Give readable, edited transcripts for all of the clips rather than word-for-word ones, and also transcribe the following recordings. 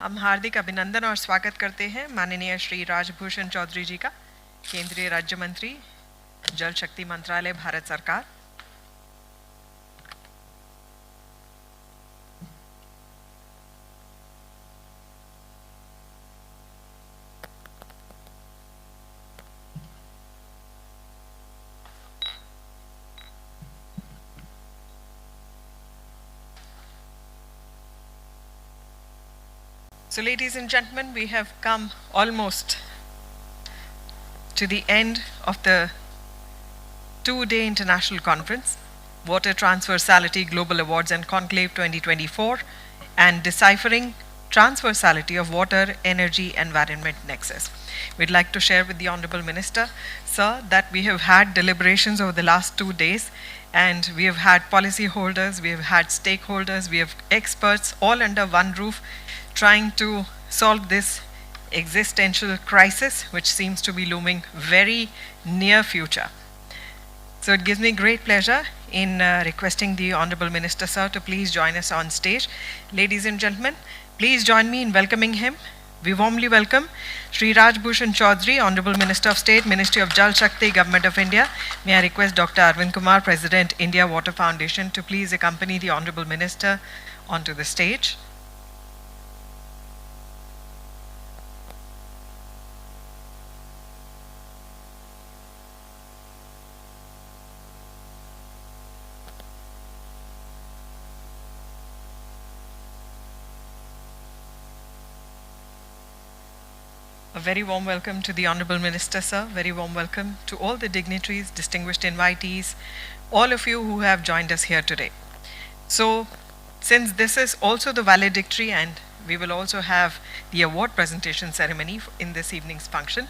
हम हार्दिक अभिनंदन और स्वागत करते हैं माननीय श्री राजभूषण चौधरी जी का, केंद्रीय राज्य मंत्री, जल शक्ति मंत्रालय, भारत सरकार। So ladies and gentlemen, we have come almost to the end of the two-day international conference, Water Transversality Global Awards and Conclave 2024, and Deciphering Transversality of Water, Energy, Environment Nexus. We'd like to share with the Honorable Minister, sir, that we have had deliberations over the last 2 days, and we have had policy holders, we have had stakeholders, we have experts all under one roof trying to solve this existential crisis which seems to be looming very near future. So it gives me great pleasure in requesting the Honorable Minister, sir, to please join us on stage. Ladies and gentlemen, please join me in welcoming him. We warmly welcome Shri Rajbhushan Chaudhary, Honorable Minister of State, Ministry of Jal Shakti, Government of India. May I request Dr. Arvind Kumar, President, India Water Foundation, to please accompany the Honorable Minister onto the stage. A very warm welcome to the Honorable Minister, sir. Very warm welcome to all the dignitaries, distinguished invitees, all of you who have joined us here today. So, since this is also the valedictory and we will also have the award presentation ceremony in this evening's function,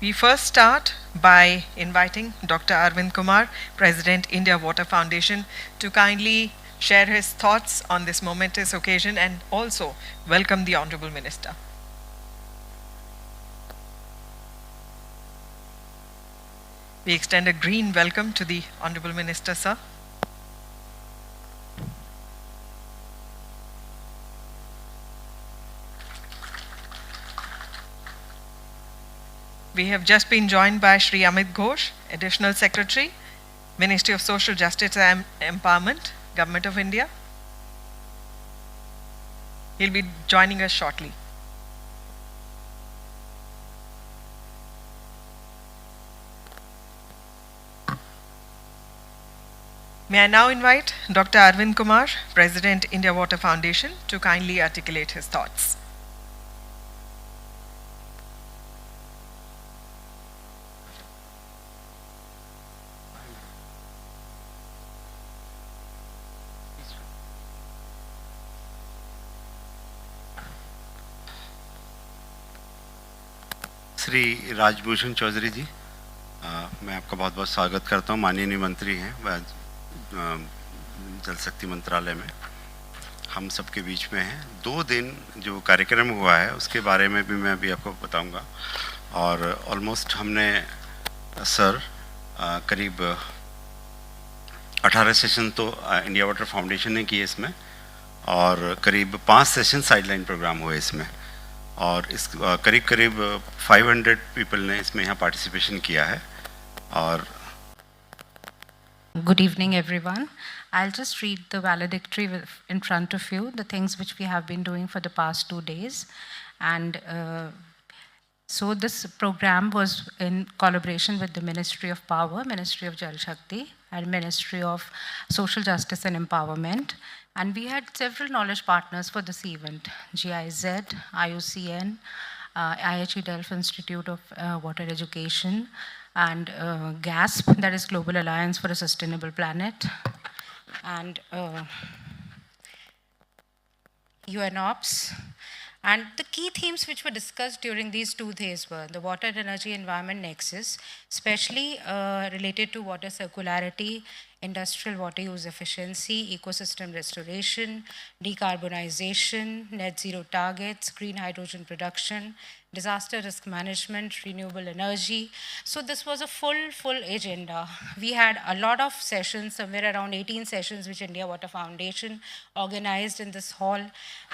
we first start by inviting Dr. Arvind Kumar, President, India Water Foundation, to kindly share his thoughts on this momentous occasion and also welcome the Honorable Minister. We extend a green welcome to the Honorable Minister, sir. We have just been joined by Shri Amit Ghosh, Additional Secretary, Ministry of Social Justice and Empowerment, Government of India. He'll be joining us shortly. May I now invite Dr. Arvind Kumar, President, India Water Foundation, to kindly articulate his thoughts. Shri Rajbhushan Chaudhary जी, मैं आपका बहुत बहुत स्वागत करता हूँ। माननीय मंत्री हैं जल शक्ति मंत्रालय में, हम सबके बीच में हैं। 2 दिन जो कार्यक्रम हुआ है उसके बारे में भी मैं अभी आपको बताऊंगा। और ऑलमोस्ट हमने सर करीब 18 सेशन तो इंडिया वाटर फाउंडेशन ने किए इसमें, और करीब 5 सेशन साइडलाइन प्रोग्राम हुए इसमें, और इस करीब 500 पीपल ने इसमें यहाँ पार्टिसिपेशन किया है। और Good evening, everyone. I'll just read the valedictory in front of you, the things which we have been doing for the past 2 days. And so this program was in collaboration with the Ministry of Power, Ministry of Jal Shakti, and Ministry of Social Justice and Empowerment. And we had several knowledge partners for this event: GIZ, IUCN, IHE Delft Institute of Water Education, and GASP, that is Global Alliance for a Sustainable Planet, and UNOPS. And the key themes which were discussed during these 2 days were the water, energy, environment nexus, especially related to water circularity, industrial water use efficiency, ecosystem restoration, decarbonization, net zero targets, green hydrogen production, disaster risk management, renewable energy. So this was a full agenda. We had a lot of sessions, somewhere around 18 sessions, which India Water Foundation organized in this hall.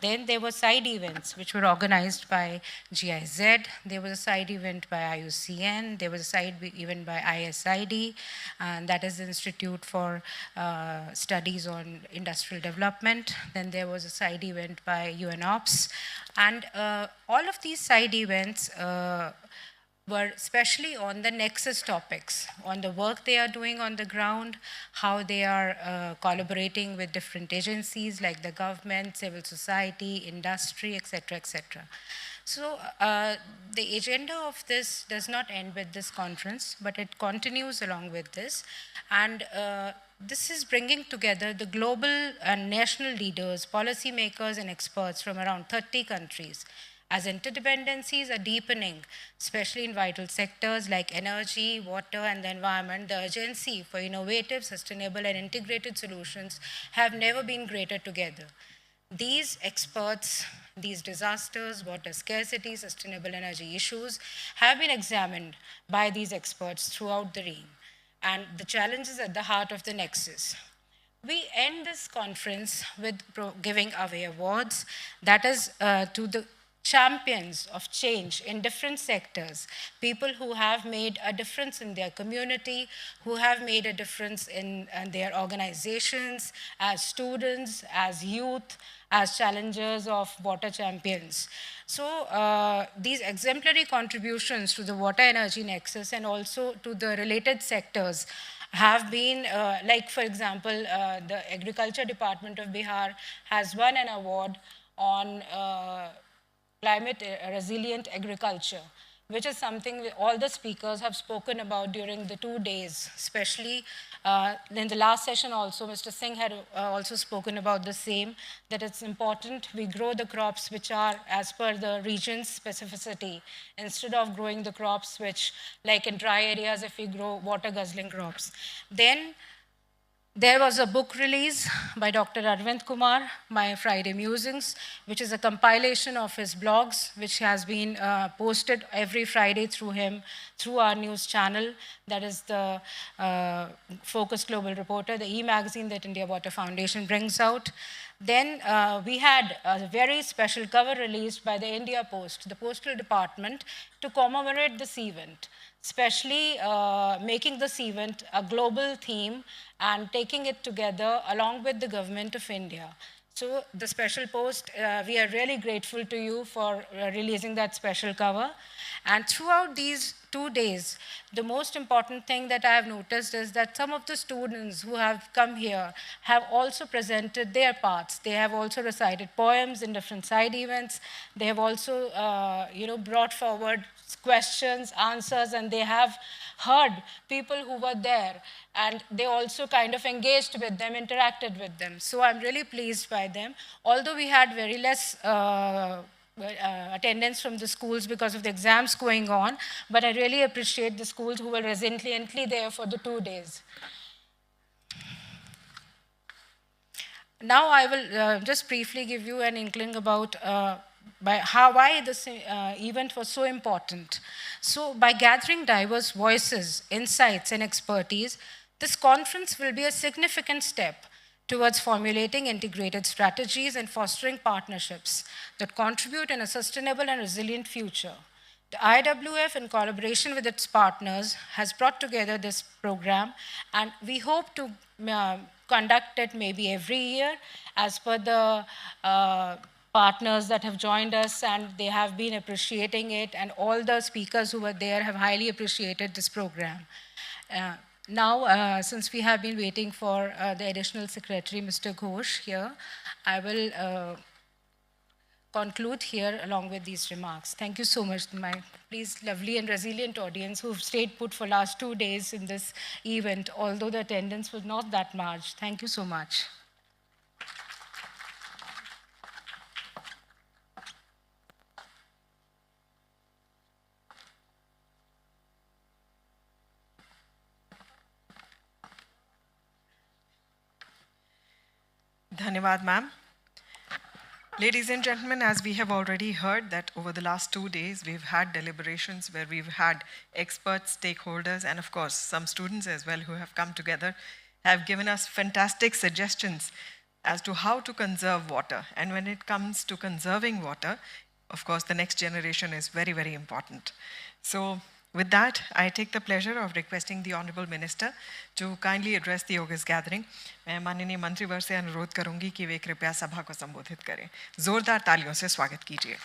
Then there were side events, which were organized by GIZ. There was a side event by IUCN. There was a side event by ISID, and that is the Institute for Studies on Industrial Development. Then there was a side event by UNOPS. And all of these side events were especially on the nexus topics, on the work they are doing on the ground, how they are collaborating with different agencies like the government, civil society, industry, etc., etc. So the agenda of this does not end with this conference, but it continues along with this. And this is bringing together the global and national leaders, policymakers, and experts from around 30 countries. As interdependencies are deepening, especially in vital sectors like energy, water, and the environment, the urgency for innovative, sustainable, and integrated solutions have never been greater together. These experts, these disasters, water scarcity, sustainable energy issues have been examined by these experts throughout the region, and the challenges at the heart of the nexus. We end this conference with giving away awards, that is to the champions of change in different sectors, people who have made a difference in their community, who have made a difference in their organizations, as students, as youth, as challengers of water champions. So these exemplary contributions to the water energy nexus and also to the related sectors have been, like for example, the Agriculture Department of Bihar has won an award on climate resilient agriculture, which is something all the speakers have spoken about during the 2 days, especially in the last session also, Mr. Singh had also spoken about the same, that it's important we grow the crops which are as per the region's specificity, instead of growing the crops which, like in dry areas, if we grow water guzzling crops. Then there was a book release by Dr. Arvind Kumar, My Friday Musings, which is a compilation of his blogs, which has been posted every Friday through him, through our news channel, that is the Focus Global Reporter, the e-magazine that India Water Foundation brings out. Then we had a very special cover released by the India Post, the Postal Department, to commemorate this event, especially making this event a global theme and taking it together along with the government of India. So the special post, we are really grateful to you for releasing that special cover. And throughout these 2 days, the most important thing that I have noticed is that some of the students who have come here have also presented their parts. They have also recited poems in different side events. They have also brought forward questions, answers, and they have heard people who were there, and they also kind of engaged with them, interacted with them. So I'm really pleased by them. Although we had very less attendance from the schools because of the exams going on, but I really appreciate the schools who were resiliently there for the 2 days. Now I will just briefly give you an inkling about why this event was so important. So by gathering diverse voices, insights, and expertise, this conference will be a significant step towards formulating integrated strategies and fostering partnerships that contribute in a sustainable and resilient future. The IWF, in collaboration with its partners, has brought together this program, and we hope to conduct it maybe every year as per the partners that have joined us, and they have been appreciating it, and all the speakers who were there have highly appreciated this program. Now, since we have been waiting for the Additional Secretary, Mr. Ghosh, here, I will conclude here along with these remarks. Thank you so much to my please lovely and resilient audience who've stayed put for last 2 days in this event, although the attendance was not that much. Thank you so much. Dhanyavad, ma'am. Ladies and gentlemen, as we have already heard that over the last 2 days, we've had deliberations where we've had experts, stakeholders, and of course, some students as well who have come together, have given us fantastic suggestions as to how to conserve water. And when it comes to conserving water, of course, the next generation is very, very important. So with that, I take the pleasure of requesting the Honorable Minister to kindly address the August gathering. मैं माननीय मंत्रीवर से अनुरोध करूंगी कि वे कृपया सभा को संबोधित करें. जोरदार तालियों से स्वागत कीजिए.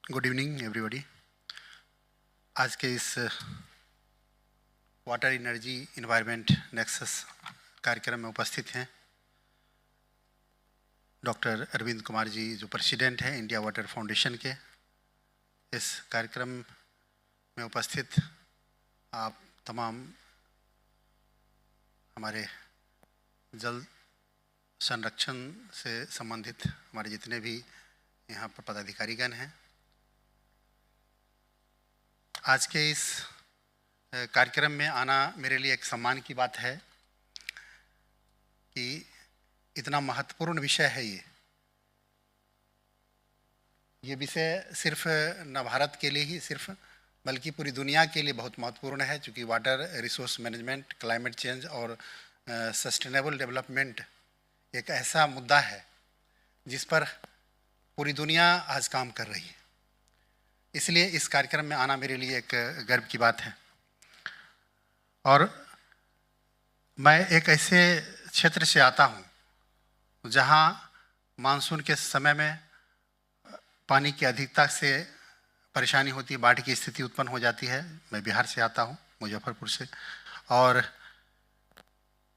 Good evening everybody. आज के इस वाटर एनर्जी इन्वायरमेंट नेक्सस कार्यक्रम में उपस्थित हैं डॉक्टर अरविंद कुमार जी, जो प्रेसिडेंट हैं इंडिया वाटर फाउंडेशन के. इस कार्यक्रम में उपस्थित आप तमाम हमारे जल संरक्षण से संबंधित हमारे जितने भी यहाँ पर पदाधिकारीगण हैं, आज के इस कार्यक्रम में आना मेरे लिए एक सम्मान की बात है कि इतना महत्वपूर्ण विषय है ये विषय सिर्फ न भारत के लिए ही सिर्फ बल्कि पूरी दुनिया के लिए बहुत महत्वपूर्ण है, क्योंकि water resource management, climate change और सस्टेनेबल डेवलपमेंट एक ऐसा मुद्दा है जिस पर पूरी दुनिया आज काम कर रही है. इसलिए इस कार्यक्रम में आना मेरे लिए एक गर्व की बात है. और मैं एक ऐसे क्षेत्र से आता हूँ जहाँ मानसून के समय में पानी की अधिकता से परेशानी होती है, बाढ़ की स्थिति उत्पन्न हो जाती है. मैं बिहार से आता हूँ, मुजफ्फरपुर से. और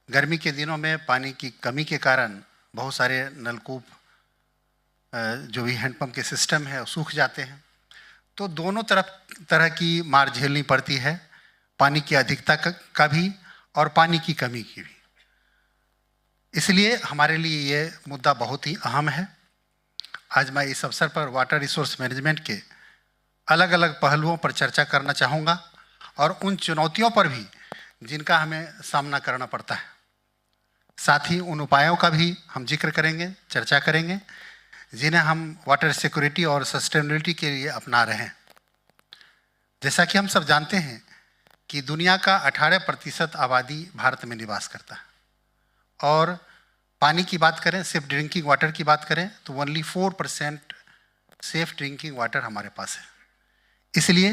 गर्मी के दिनों में पानी की कमी के कारण बहुत सारे नलकूप, जो भी हैंडपम्प के सिस्टम है, सूख जाते हैं. तो दोनों तरह की मार झेलनी पड़ती है, पानी की अधिकता का भी और पानी की कमी की भी. इसलिए हमारे लिए ये मुद्दा बहुत ही अहम है. आज मैं इस अवसर पर वाटर रिसोर्स मैनेजमेंट के अलग अलग पहलुओं पर चर्चा करना चाहूँगा और उन चुनौतियों पर भी जिनका हमें सामना करना पड़ता है. साथ ही उन उपायों का भी हम जिक्र करेंगे, चर्चा करेंगे, जिन्हें हम वाटर सिक्योरिटी और सस्टेनेबिलिटी के लिए अपना रहे हैं. जैसा कि हम सब जानते हैं कि दुनिया का 18% आबादी भारत में निवास करता है, और पानी की बात करें, सिर्फ ड्रिंकिंग वाटर की बात करें तो ओनली 4% सेफ ड्रिंकिंग वाटर हमारे पास है. इसलिए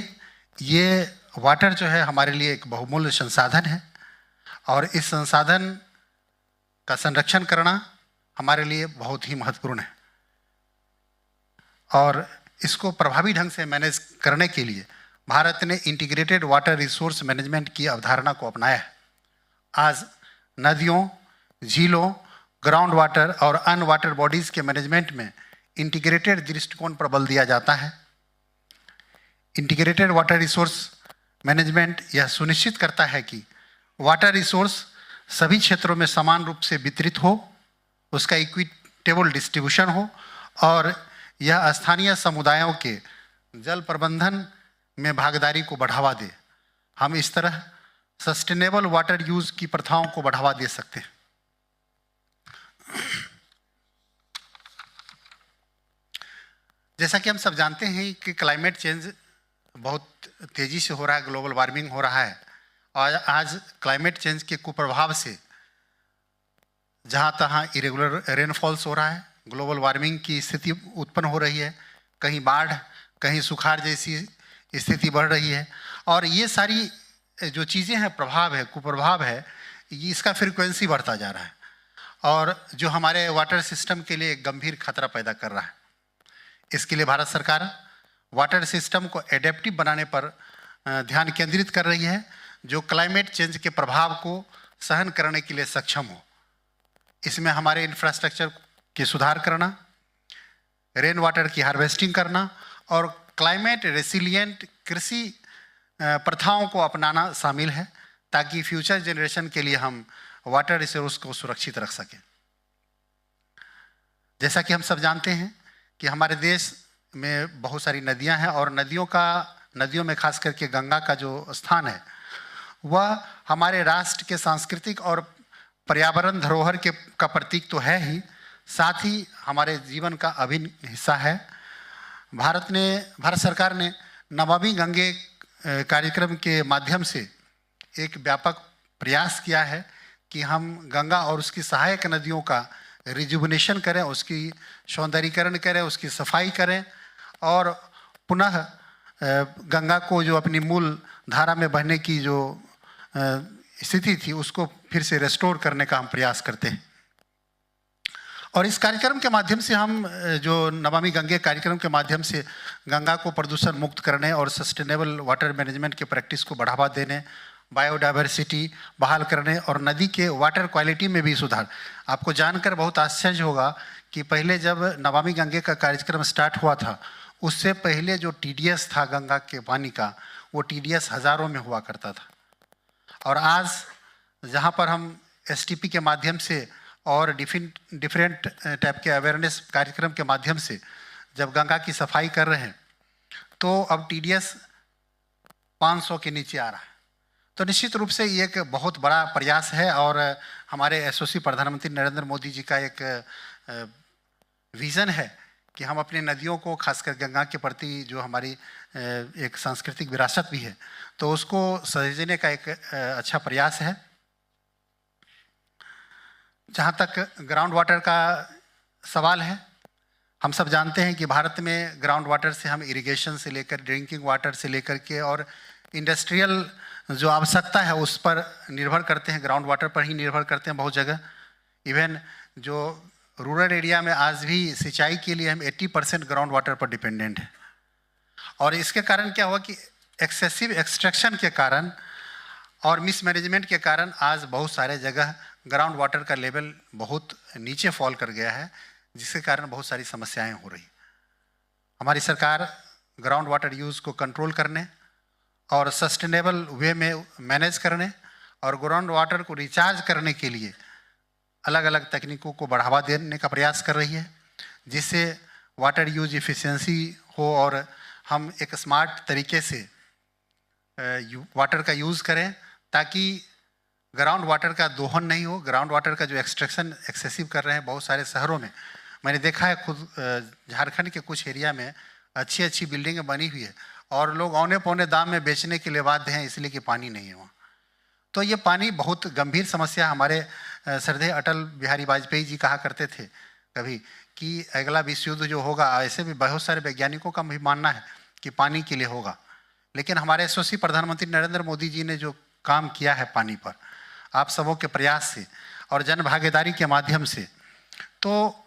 ये वाटर जो है हमारे लिए एक बहुमूल्य संसाधन है, और इस संसाधन का संरक्षण करना हमारे लिए बहुत ही महत्वपूर्ण है. और इसको प्रभावी ढंग से मैनेज करने के लिए भारत ने इंटीग्रेटेड वाटर रिसोर्स मैनेजमेंट की अवधारणा को अपनाया है. आज नदियों, झीलों, ग्राउंड वाटर और अन वाटर बॉडीज़ के मैनेजमेंट में इंटीग्रेटेड दृष्टिकोण पर बल दिया जाता है. इंटीग्रेटेड वाटर रिसोर्स मैनेजमेंट यह सुनिश्चित करता है कि वाटर रिसोर्स सभी क्षेत्रों में समान रूप से वितरित हो, उसका इक्विटेबल डिस्ट्रीब्यूशन हो, और यह स्थानीय समुदायों के जल प्रबंधन में भागीदारी को बढ़ावा दे. हम इस तरह सस्टेनेबल वाटर यूज़ की प्रथाओं को बढ़ावा दे सकते हैं. जैसा कि हम सब जानते हैं कि क्लाइमेट चेंज बहुत तेज़ी से हो रहा है, ग्लोबल वार्मिंग हो रहा है, और आज क्लाइमेट चेंज के कुप्रभाव से जहाँ तहाँ इरेगुलर रेनफॉल्स हो रहा है, ग्लोबल वार्मिंग की स्थिति उत्पन्न हो रही है, कहीं बाढ़, कहीं सुखाड़ जैसी स्थिति बढ़ रही है. और ये सारी जो चीज़ें हैं, प्रभाव है, कुप्रभाव है, इसका फ्रीक्वेंसी बढ़ता जा रहा है, और जो हमारे वाटर सिस्टम के लिए एक गंभीर खतरा पैदा कर रहा है. इसके लिए भारत सरकार वाटर सिस्टम को एडेप्टिव बनाने पर ध्यान केंद्रित कर रही है, जो क्लाइमेट चेंज के प्रभाव को सहन करने के लिए सक्षम हो. इसमें हमारे इंफ्रास्ट्रक्चर के सुधार करना, रेन वाटर की हार्वेस्टिंग करना और क्लाइमेट रेसिलिएंट कृषि प्रथाओं को अपनाना शामिल है, ताकि फ्यूचर जनरेशन के लिए हम वाटर रिसोर्स को सुरक्षित रख सकें। जैसा कि हम सब जानते हैं कि हमारे देश में बहुत सारी नदियां हैं, और नदियों में खास करके गंगा का जो स्थान है वह हमारे राष्ट्र के सांस्कृतिक और पर्यावरण धरोहर का प्रतीक तो है ही, साथ ही हमारे जीवन का अभिन्न हिस्सा है। भारत सरकार ने नमामि गंगे कार्यक्रम के माध्यम से एक व्यापक प्रयास किया है कि हम गंगा और उसकी सहायक नदियों का रिजुविनेशन करें, उसकी सौंदर्यीकरण करें, उसकी सफाई करें, और पुनः गंगा को जो अपनी मूल धारा में बहने की जो स्थिति थी उसको फिर से रेस्टोर करने का हम प्रयास करते हैं। और इस कार्यक्रम के माध्यम से हम जो नमामि गंगे कार्यक्रम के माध्यम से गंगा को प्रदूषण मुक्त करने और सस्टेनेबल वाटर मैनेजमेंट के प्रैक्टिस को बढ़ावा देने, बायोडाइवर्सिटी बहाल करने और नदी के वाटर क्वालिटी में भी सुधार। आपको जानकर बहुत आश्चर्य होगा कि पहले जब नमामि गंगे का कार्यक्रम स्टार्ट हुआ था, उससे पहले जो TDS था गंगा के पानी का, वो TDS हज़ारों में हुआ करता था। और आज जहाँ पर हम STP के माध्यम से और डिफरेंट टाइप के अवेयरनेस कार्यक्रम के माध्यम से जब गंगा की सफाई कर रहे हैं, तो अब TDS 500 के नीचे आ रहा है। तो निश्चित रूप से ये एक बहुत बड़ा प्रयास है, और हमारे यशस्वी प्रधानमंत्री नरेंद्र मोदी जी का एक विज़न है कि हम अपनी नदियों को, खासकर गंगा के प्रति जो हमारी एक सांस्कृतिक विरासत भी है, तो उसको सहेजने का एक अच्छा प्रयास है। जहाँ तक ग्राउंड वाटर का सवाल है, हम सब जानते हैं कि भारत में ग्राउंड वाटर से हम इरिगेशन से लेकर ड्रिंकिंग वाटर से लेकर के और इंडस्ट्रियल जो आवश्यकता है उस पर निर्भर करते हैं, ग्राउंड वाटर पर ही निर्भर करते हैं बहुत जगह। इवन जो रूरल एरिया में आज भी सिंचाई के लिए हम 80% ग्राउंड वाटर पर डिपेंडेंट हैं। और इसके कारण क्या हुआ कि एक्सेसिव एक्सट्रैक्शन के कारण और मिसमैनेजमेंट के कारण आज बहुत सारे जगह ग्राउंड वाटर का लेवल बहुत नीचे फॉल कर गया है, जिसके कारण बहुत सारी समस्याएं हो रही। हमारी सरकार ग्राउंड वाटर यूज़ को कंट्रोल करने और सस्टेनेबल वे में मैनेज करने और ग्राउंड वाटर को रिचार्ज करने के लिए अलग अलग तकनीकों को बढ़ावा देने का प्रयास कर रही है, जिससे वाटर यूज इफ़िशियंसी हो और हम एक स्मार्ट तरीके से वाटर का यूज़ करें, ताकि ग्राउंड वाटर का दोहन नहीं हो। ग्राउंड वाटर का जो एक्सट्रैक्शन एक्सेसिव कर रहे हैं बहुत सारे शहरों में, मैंने देखा है खुद झारखंड के कुछ एरिया में अच्छी अच्छी बिल्डिंगें बनी हुई है और लोग औने पौने दाम में बेचने के लिए बाध्य हैं, इसलिए कि पानी नहीं है वहाँ। तो ये पानी बहुत गंभीर समस्या। हमारे श्रद्धेय अटल बिहारी वाजपेयी जी कहा करते थे कभी कि अगला विश्व युद्ध जो होगा, ऐसे भी बहुत सारे वैज्ञानिकों का भी मानना है कि पानी के लिए होगा, लेकिन हमारे यशस्वी प्रधानमंत्री नरेंद्र मोदी जी ने जो काम किया है पानी पर, आप सबों के प्रयास से और जन भागीदारी के माध्यम से, तो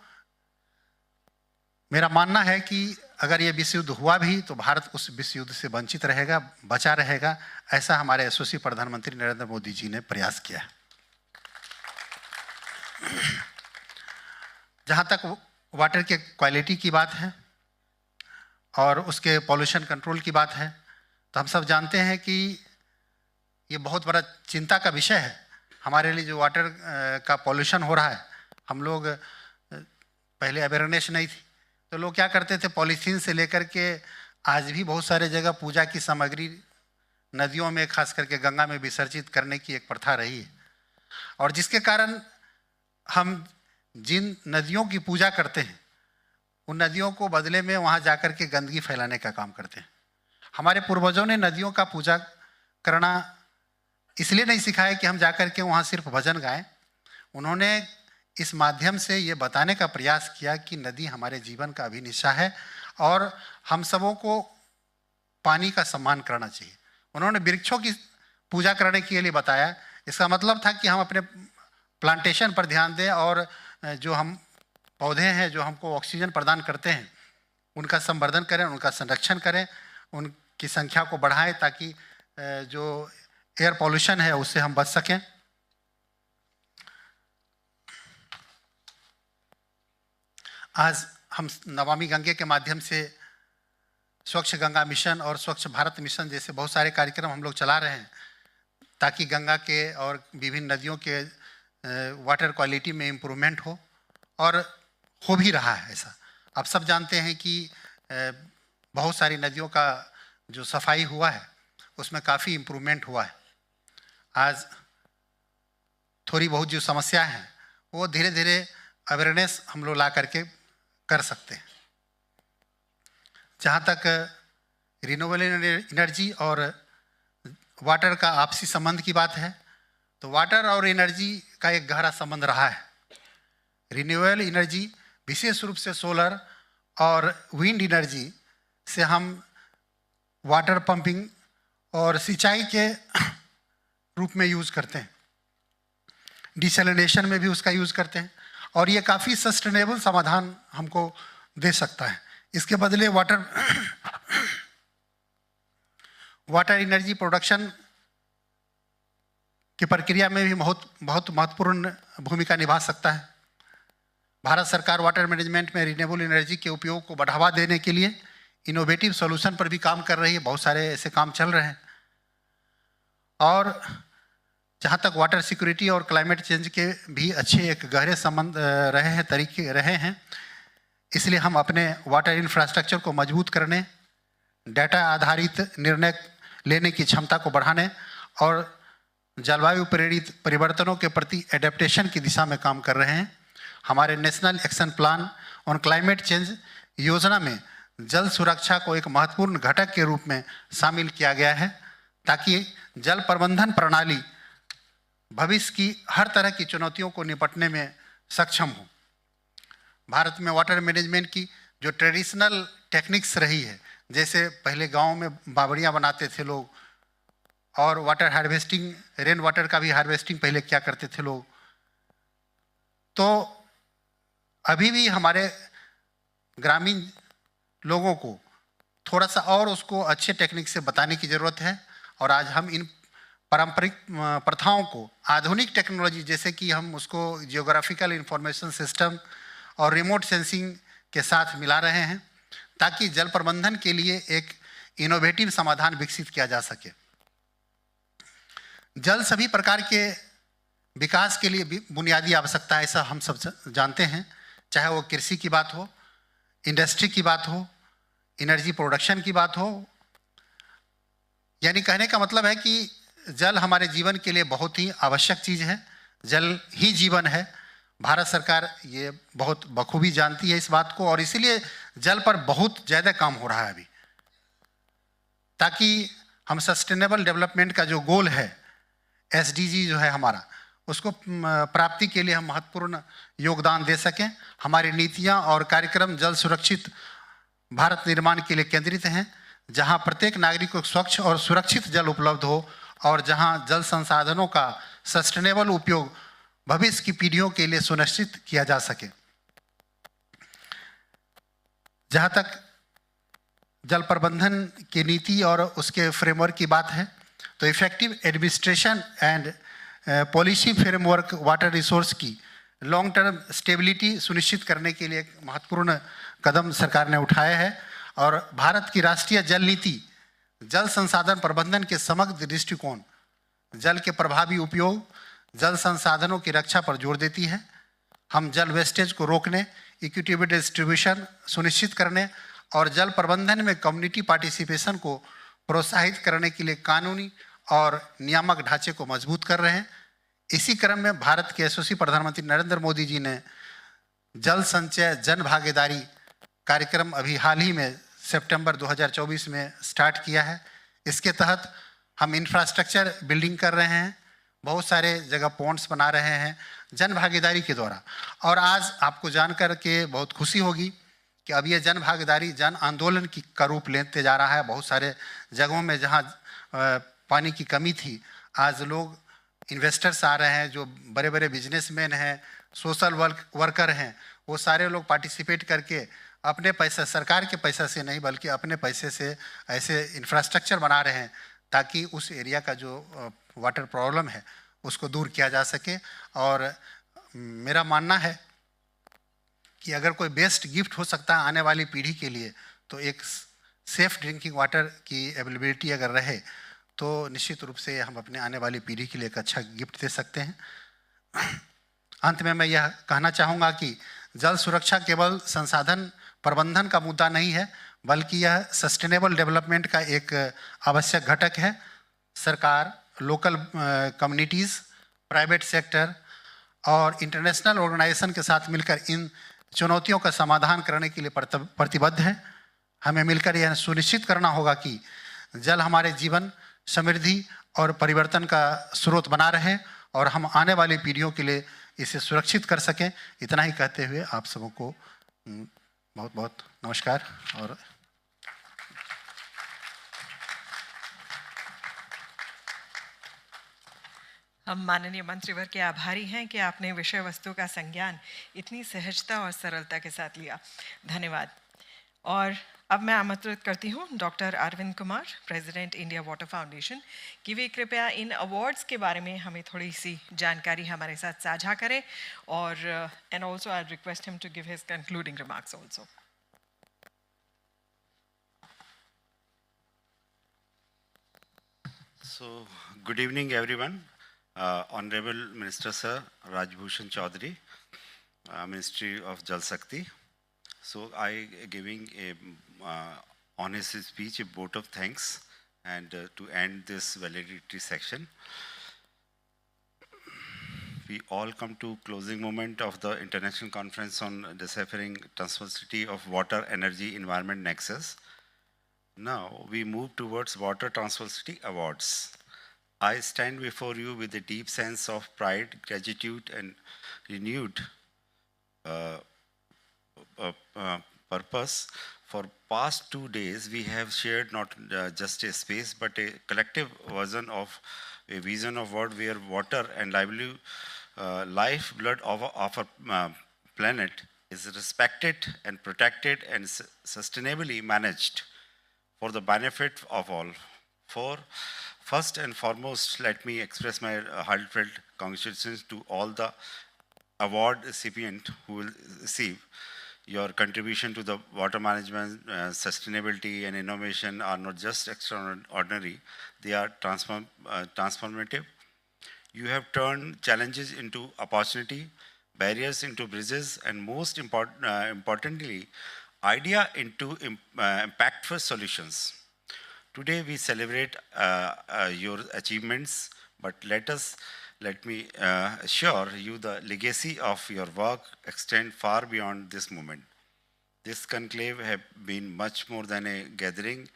मेरा मानना है कि अगर ये विश्व युद्ध हुआ भी तो भारत उस विश्व युद्ध से वंचित रहेगा, बचा रहेगा। ऐसा हमारे यशस्वी प्रधानमंत्री नरेंद्र मोदी जी ने प्रयास किया है। जहाँ तक वाटर के क्वालिटी की बात है और उसके पॉल्यूशन कंट्रोल की बात है, तो हम सब जानते हैं कि ये बहुत बड़ा चिंता का विषय है हमारे लिए। जो वाटर का पॉल्यूशन हो रहा है, हम लोग पहले अवेयरनेस नहीं थी, तो लोग क्या करते थे, पॉलीथीन से लेकर के आज भी बहुत सारे जगह पूजा की सामग्री नदियों में, खास करके गंगा में विसर्जित करने की एक प्रथा रही है, और जिसके कारण हम जिन नदियों की पूजा करते हैं उन नदियों को बदले में वहाँ जाकर के गंदगी फैलाने का काम करते हैं। हमारे पूर्वजों ने नदियों का पूजा करना इसलिए नहीं सिखाया कि हम जाकर के वहाँ सिर्फ भजन गाएं। उन्होंने इस माध्यम से ये बताने का प्रयास किया कि नदी हमारे जीवन का अभिन्न हिस्सा है और हम सबों को पानी का सम्मान करना चाहिए। उन्होंने वृक्षों की पूजा करने के लिए बताया। इसका मतलब था कि हम अपने प्लांटेशन पर ध्यान दें और जो हम पौधे हैं जो हमको ऑक्सीजन प्रदान करते हैं उनका संवर्धन करें, उनका संरक्षण करें, उनकी संख्या को बढ़ाएं, ताकि जो एयर पॉल्यूशन है उससे हम बच सकें। आज हम नमामि गंगे के माध्यम से स्वच्छ गंगा मिशन और स्वच्छ भारत मिशन जैसे बहुत सारे कार्यक्रम हम लोग चला रहे हैं ताकि गंगा के और विभिन्न नदियों के वाटर क्वालिटी में इम्प्रूवमेंट हो, और हो भी रहा है ऐसा। आप सब जानते हैं कि बहुत सारी नदियों का जो सफाई हुआ है उसमें काफ़ी इम्प्रूवमेंट हुआ है। आज थोड़ी बहुत जो समस्या है वो धीरे धीरे अवेयरनेस हम लोग ला करके कर सकते हैं। जहाँ तक रिन्यूएबल एनर्जी और वाटर का आपसी संबंध की बात है, तो वाटर और एनर्जी का एक गहरा संबंध रहा है। रिन्यूएबल एनर्जी विशेष रूप से सोलर और विंड एनर्जी से हम वाटर पंपिंग और सिंचाई के रूप में यूज़ करते हैं, डिसैलिनेशन में भी उसका यूज़ करते हैं, और ये काफ़ी सस्टेनेबल समाधान हमको दे सकता है। इसके बदले वाटर एनर्जी प्रोडक्शन की प्रक्रिया में भी बहुत महत्वपूर्ण भूमिका निभा सकता है। भारत सरकार वाटर मैनेजमेंट में रिन्यूएबल एनर्जी के उपयोग को बढ़ावा देने के लिए इनोवेटिव सॉल्यूशन पर भी काम कर रही है। बहुत सारे ऐसे काम चल रहे हैं। और जहाँ तक वाटर सिक्योरिटी और क्लाइमेट चेंज के भी अच्छे एक गहरे संबंध रहे हैं, इसलिए हम अपने वाटर इंफ्रास्ट्रक्चर को मजबूत करने, डाटा आधारित निर्णय लेने की क्षमता को बढ़ाने और जलवायु प्रेरित परिवर्तनों के प्रति एडेप्टेशन की दिशा में काम कर रहे हैं। हमारे national action plan on climate change योजना में जल सुरक्षा को एक महत्वपूर्ण घटक के रूप में शामिल किया गया है, ताकि जल प्रबंधन प्रणाली भविष्य की हर तरह की चुनौतियों को निपटने में सक्षम हो। भारत में वाटर मैनेजमेंट की जो ट्रेडिशनल टेक्निक्स रही है, जैसे पहले गांव में बावड़ियाँ बनाते थे लोग, और वाटर हार्वेस्टिंग, रेन वाटर का भी हार्वेस्टिंग पहले क्या करते थे लोग, तो अभी भी हमारे ग्रामीण लोगों को थोड़ा सा और उसको अच्छे टेक्निक से बताने की ज़रूरत है। और आज हम इन पारंपरिक प्रथाओं को आधुनिक टेक्नोलॉजी, जैसे कि हम उसको जियोग्राफिकल इंफॉर्मेशन सिस्टम और रिमोट सेंसिंग के साथ मिला रहे हैं, ताकि जल प्रबंधन के लिए एक इनोवेटिव समाधान विकसित किया जा सके। जल सभी प्रकार के विकास के लिए बुनियादी आवश्यकता है, ऐसा हम सब जानते हैं। चाहे वो कृषि की बात हो, इंडस्ट्री की बात हो, एनर्जी प्रोडक्शन की बात हो, यानी कहने का मतलब है कि जल हमारे जीवन के लिए बहुत ही आवश्यक चीज़ है। जल ही जीवन है। भारत सरकार ये बहुत बखूबी जानती है इस बात को, और इसीलिए जल पर बहुत ज़्यादा काम हो रहा है अभी, ताकि हम सस्टेनेबल डेवलपमेंट का जो गोल है, SDG जो है हमारा, उसको प्राप्ति के लिए हम महत्वपूर्ण योगदान दे सकें। हमारी नीतियां और कार्यक्रम जल सुरक्षित भारत निर्माण के लिए केंद्रित हैं, जहां प्रत्येक नागरिक को स्वच्छ और सुरक्षित जल उपलब्ध हो, और जहां जल संसाधनों का सस्टेनेबल उपयोग भविष्य की पीढ़ियों के लिए सुनिश्चित किया जा सके। जहां तक जल प्रबंधन की नीति और उसके फ्रेमवर्क की बात है, तो effective administration and policy framework water resource की लॉन्ग टर्म स्टेबिलिटी सुनिश्चित करने के लिए एक महत्वपूर्ण कदम सरकार ने उठाया है। और भारत की राष्ट्रीय जल नीति जल संसाधन प्रबंधन के समग्र दृष्टिकोण, जल के प्रभावी उपयोग, जल संसाधनों की रक्षा पर जोर देती है। हम जल वेस्टेज को रोकने, इक्विटेबल डिस्ट्रीब्यूशन सुनिश्चित करने और जल प्रबंधन में कम्युनिटी पार्टिसिपेशन को प्रोत्साहित करने के लिए कानूनी और नियामक ढांचे को मजबूत कर रहे हैं। इसी क्रम में भारत के यशस्वी प्रधानमंत्री नरेंद्र मोदी जी ने जल संचय जन भागीदारी कार्यक्रम अभी हाल ही में सितंबर 2024 में स्टार्ट किया है। इसके तहत हम इंफ्रास्ट्रक्चर बिल्डिंग कर रहे हैं, बहुत सारे जगह पॉन्ड्स बना रहे हैं जन भागीदारी के द्वारा। और आज आपको जानकर के बहुत खुशी होगी कि अब ये जन भागीदारी जन आंदोलन का रूप लेते जा रहा है। बहुत सारे जगहों में जहाँ पानी की कमी थी, आज लोग इन्वेस्टर्स आ रहे हैं, जो बड़े बड़े बिजनेसमैन हैं, सोशल वर्कर हैं, वो सारे लोग पार्टिसिपेट करके अपने पैसे, सरकार के पैसे से नहीं बल्कि अपने पैसे से ऐसे इंफ्रास्ट्रक्चर बना रहे हैं ताकि उस एरिया का जो वाटर प्रॉब्लम है उसको दूर किया जा सके। और मेरा मानना है कि अगर कोई बेस्ट गिफ्ट हो सकता है आने वाली पीढ़ी के लिए, तो एक सेफ ड्रिंकिंग वाटर की अवेलेबिलिटी अगर रहे तो निश्चित रूप से हम अपने आने वाली पीढ़ी के लिए एक अच्छा गिफ्ट दे सकते हैं। अंत में मैं यह कहना चाहूँगा कि जल सुरक्षा केवल संसाधन प्रबंधन का मुद्दा नहीं है, बल्कि यह सस्टेनेबल डेवलपमेंट का एक आवश्यक घटक है। सरकार, लोकल कम्युनिटीज़, प्राइवेट सेक्टर और इंटरनेशनल ऑर्गेनाइजेशन के साथ मिलकर इन चुनौतियों का समाधान करने के लिए प्रतिबद्ध है। हमें मिलकर यह सुनिश्चित करना होगा कि जल हमारे जीवन, समृद्धि और परिवर्तन का स्रोत बना रहे और हम आने वाली पीढ़ियों के लिए इसे सुरक्षित कर सकें। इतना ही कहते हुए आप सबों को बहुत बहुत नमस्कार। और हम माननीय मंत्रीवर के आभारी हैं कि आपने विषय वस्तु का संज्ञान इतनी सहजता और सरलता के साथ लिया। धन्यवाद। और अब मैं आमंत्रित करती हूँ doctor Arvind Kumar, president India Water Foundation, कि वे कृपया इन अवार्ड्स के बारे में हमें थोड़ी सी जानकारी हमारे साथ साझा करें। और and also I request him to give his concluding remarks also. So, good evening everyone. Honorable Minister Sir Rajbhushan Chaudhary, Ministry of Jal Shakti. So I giving a honest speech, a vote of thanks, and to end this validity section. We all come to closing moment of the International Conference on Deciphering Transversity of Water, Energy, Environment Nexus. Now we move towards Water Transversity Awards. I stand before you with a deep sense of pride, gratitude, and renewed purpose. For past 2 days, we have shared not just a space, but a collective vision of world where water and lifeblood of our planet is respected and protected and sustainably managed for the benefit of all. First and foremost, let me express my heartfelt congratulations to all the award recipient who will receive. Your contribution to the water management, sustainability and innovation are not just extraordinary, they are transformative. You have turned challenges into opportunity, barriers into bridges, and most importantly, idea into impactful solutions. Today we celebrate your achievements, but let me assure you the legacy of your work extends far beyond this moment. This conclave has been much more than a gathering.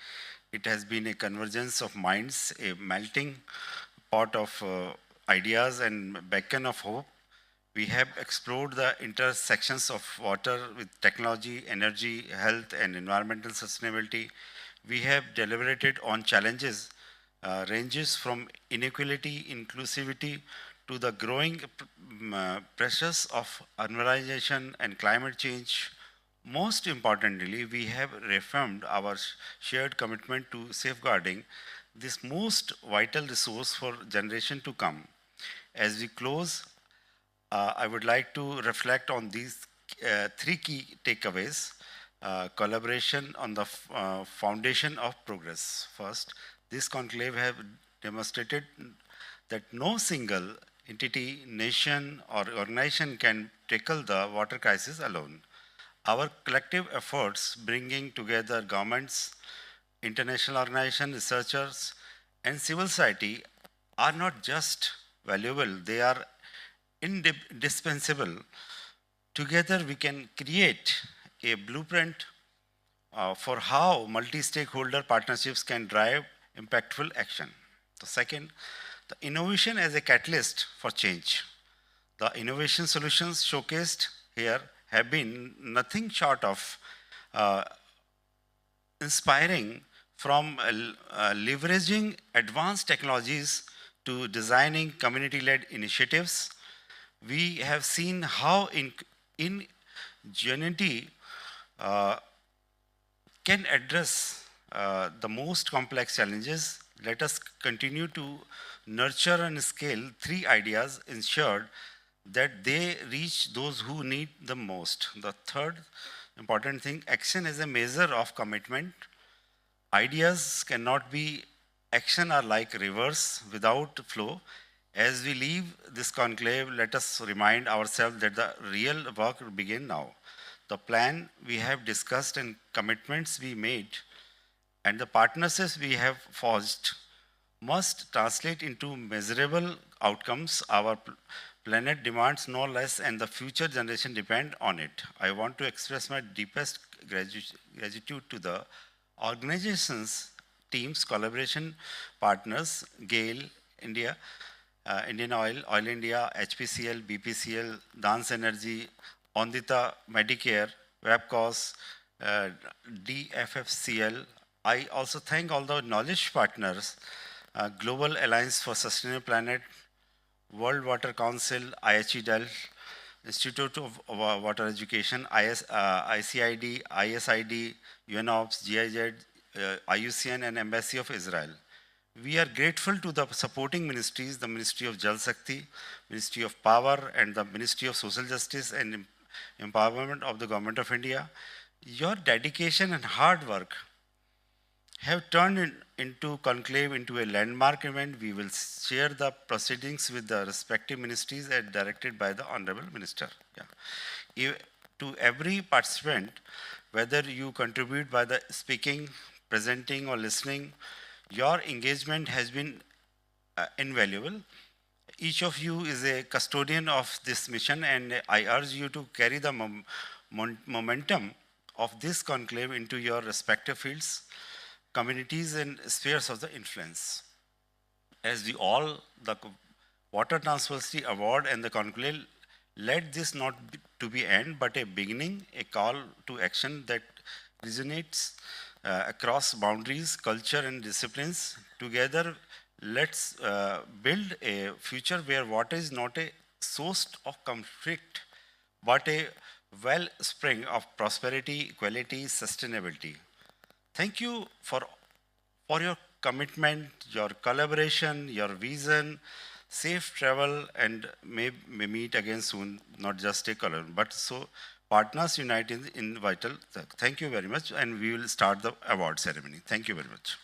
It has been a convergence of minds, a melting pot of ideas and beacon of hope. We have explored the intersections of water with technology, energy, health, and environmental sustainability. We have deliberated on challenges ranges from inequality, inclusivity, to the growing pressures of urbanization and climate change. Most importantly, we have reaffirmed our shared commitment to safeguarding this most vital resource for generation to come. As we close, I would like to reflect on these 3 key takeaways. Collaboration on the foundation of progress. First, this conclave have demonstrated that no single entity, nation, or organization can tackle the water crisis alone. Our collective efforts, bringing together governments, international organizations, researchers, and civil society, are not just valuable, they are indispensable. Together, we can create a blueprint for how multi-stakeholder partnerships can drive impactful action. The second, the innovation as a catalyst for change. The innovation solutions showcased here have been nothing short of inspiring, from leveraging advanced technologies to designing community-led initiatives. We have seen how ingenuity can address the most complex challenges. Let us continue to nurture and scale 3 ideas, ensured that they reach those who need them most. The third important thing, action is a measure of commitment. Ideas cannot be, action are like rivers without flow. As we leave this conclave, let us remind ourselves that the real work begins now. The plan we have discussed and commitments we made and the partnerships we have forged must translate into measurable outcomes. Our planet demands no less, and the future generation depend on it. I want to express my deepest gratitude to the organizations, teams, collaboration partners, GAIL, India, Indian Oil, Oil India, HPCL, BPCL, Dance Energy, Ondita, Medicare, Webcos, DFFCL. I also thank all the knowledge partners, Global Alliance for Sustainable Planet, World Water Council, IHE Delft, Institute of Water Education, ICID, ISID, UNOPS, GIZ, IUCN, and Embassy of Israel. We are grateful to the supporting ministries, the Ministry of Jal Shakti, Ministry of Power, and the Ministry of Social Justice and Empowerment of the Government of India. Your dedication and hard work have turned into conclave into a landmark event. We will share the proceedings with the respective ministries as directed by the Honorable Minister. To every participant, whether you contribute by the speaking, presenting, or listening, your engagement has been invaluable. Each of you is a custodian of this mission, and I urge you to carry the momentum of this conclave into your respective fields, communities, and spheres of the influence. As we all, the Water Transparency Award and the conclave, let this not be to be end, but a beginning, a call to action that resonates across boundaries, culture, and disciplines. Together, let's build a future where water is not a source of conflict, but a wellspring of prosperity, equality, sustainability. Thank you for your commitment, your collaboration, your vision. Safe travel, and may meet again soon, not just a color, but so partners unite in vital. Thank you very much, and we will start the award ceremony. Thank you very much.